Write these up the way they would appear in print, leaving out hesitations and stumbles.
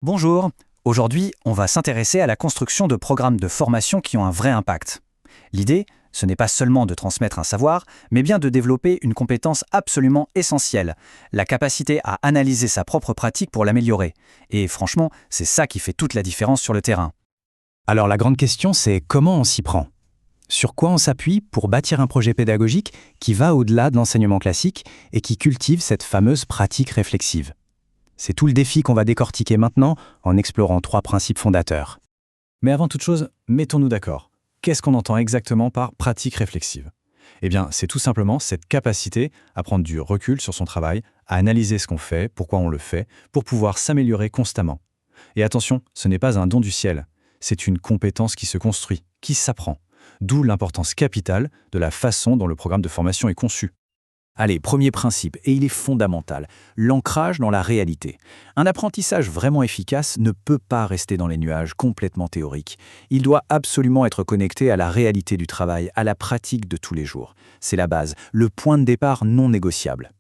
Bonjour, aujourd'hui on va s'intéresser à la construction de programmes de formation qui ont un vrai impact. L'idée, ce n'est pas seulement de transmettre un savoir, mais bien de développer une compétence absolument essentielle, la capacité à analyser sa propre pratique pour l'améliorer. Et franchement, c'est ça qui fait toute la différence sur le terrain. Alors la grande question, c'est comment on s'y prend? Sur quoi on s'appuie pour bâtir un projet pédagogique qui va au-delà de l'enseignement classique et qui cultive cette fameuse pratique réflexive? C'est tout le défi qu'on va décortiquer maintenant en explorant 3 principes fondateurs. Mais avant toute chose, mettons-nous d'accord. Qu'est-ce qu'on entend exactement par pratique réflexive? Eh bien, c'est tout simplement cette capacité à prendre du recul sur son travail, à analyser ce qu'on fait, pourquoi on le fait, pour pouvoir s'améliorer constamment. Et attention, ce n'est pas un don du ciel, c'est une compétence qui se construit, qui s'apprend. D'où l'importance capitale de la façon dont le programme de formation est conçu. Allez, premier principe, et il est fondamental, l'ancrage dans la réalité. Un apprentissage vraiment efficace ne peut pas rester dans les nuages, complètement théorique. Il doit absolument être connecté à la réalité du travail, à la pratique de tous les jours. C'est la base, le point de départ non négociable.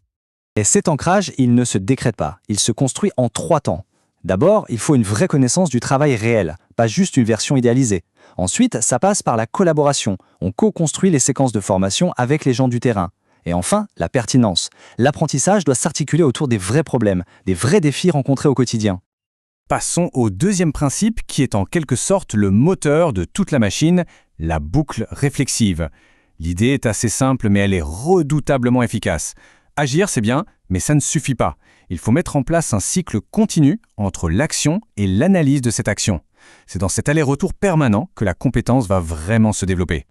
Et cet ancrage, il ne se décrète pas, il se construit en 3 temps. D'abord, il faut une vraie connaissance du travail réel, pas juste une version idéalisée. Ensuite, ça passe par la collaboration. On co-construit les séquences de formation avec les gens du terrain. Et enfin, la pertinence. L'apprentissage doit s'articuler autour des vrais problèmes, des vrais défis rencontrés au quotidien. Passons au deuxième principe qui est en quelque sorte le moteur de toute la machine, la boucle réflexive. L'idée est assez simple mais elle est redoutablement efficace. Agir, c'est bien, mais ça ne suffit pas. Il faut mettre en place un cycle continu entre l'action et l'analyse de cette action. C'est dans cet aller-retour permanent que la compétence va vraiment se développer.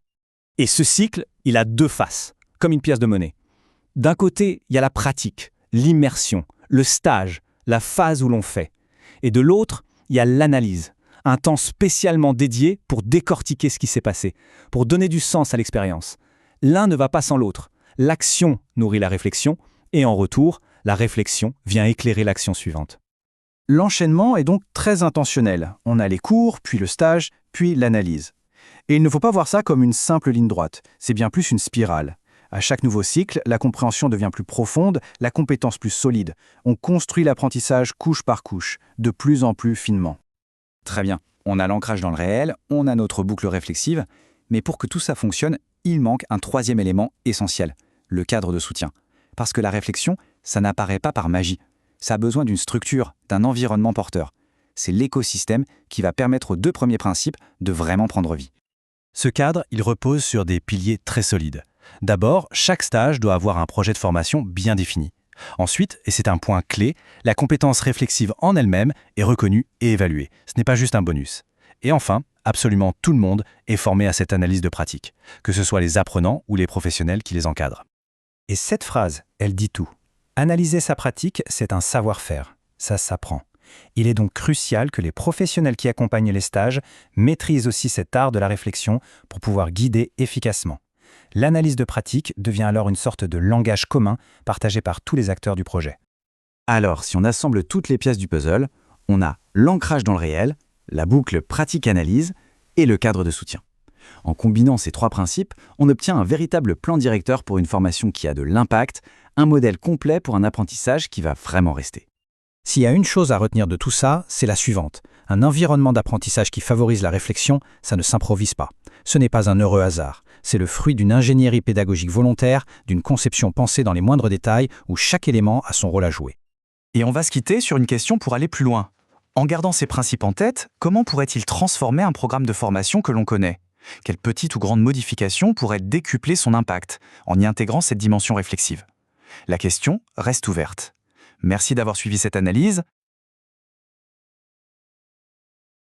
Et ce cycle, il a 2 faces, comme une pièce de monnaie. D'un côté, il y a la pratique, l'immersion, le stage, la phase où l'on fait. Et de l'autre, il y a l'analyse, un temps spécialement dédié pour décortiquer ce qui s'est passé, pour donner du sens à l'expérience. L'un ne va pas sans l'autre. L'action nourrit la réflexion, et en retour, la réflexion vient éclairer l'action suivante. L'enchaînement est donc très intentionnel. On a les cours, puis le stage, puis l'analyse. Et il ne faut pas voir ça comme une simple ligne droite, c'est bien plus une spirale. À chaque nouveau cycle, la compréhension devient plus profonde, la compétence plus solide. On construit l'apprentissage couche par couche, de plus en plus finement. Très bien, on a l'ancrage dans le réel, on a notre boucle réflexive, mais pour que tout ça fonctionne, il manque un troisième élément essentiel, le cadre de soutien. Parce que la réflexion, ça n'apparaît pas par magie. Ça a besoin d'une structure, d'un environnement porteur. C'est l'écosystème qui va permettre aux 2 premiers principes de vraiment prendre vie. Ce cadre, il repose sur des piliers très solides. D'abord, chaque stage doit avoir un projet de formation bien défini. Ensuite, et c'est un point clé, la compétence réflexive en elle-même est reconnue et évaluée. Ce n'est pas juste un bonus. Et enfin, absolument tout le monde est formé à cette analyse de pratique, que ce soit les apprenants ou les professionnels qui les encadrent. Et cette phrase, elle dit tout. Analyser sa pratique, c'est un savoir-faire. Ça s'apprend. Il est donc crucial que les professionnels qui accompagnent les stages maîtrisent aussi cet art de la réflexion pour pouvoir guider efficacement. L'analyse de pratique devient alors une sorte de langage commun partagé par tous les acteurs du projet. Alors, si on assemble toutes les pièces du puzzle, on a l'ancrage dans le réel, la boucle pratique-analyse et le cadre de soutien. En combinant ces 3 principes, on obtient un véritable plan directeur pour une formation qui a de l'impact, un modèle complet pour un apprentissage qui va vraiment rester. S'il y a une chose à retenir de tout ça, c'est la suivante. Un environnement d'apprentissage qui favorise la réflexion, ça ne s'improvise pas. Ce n'est pas un heureux hasard. C'est le fruit d'une ingénierie pédagogique volontaire, d'une conception pensée dans les moindres détails, où chaque élément a son rôle à jouer. Et on va se quitter sur une question pour aller plus loin. En gardant ces principes en tête, comment pourrait-il transformer un programme de formation que l'on connaît? Quelle petite ou grande modification pourrait décupler son impact en y intégrant cette dimension réflexive? La question reste ouverte. Merci d'avoir suivi cette analyse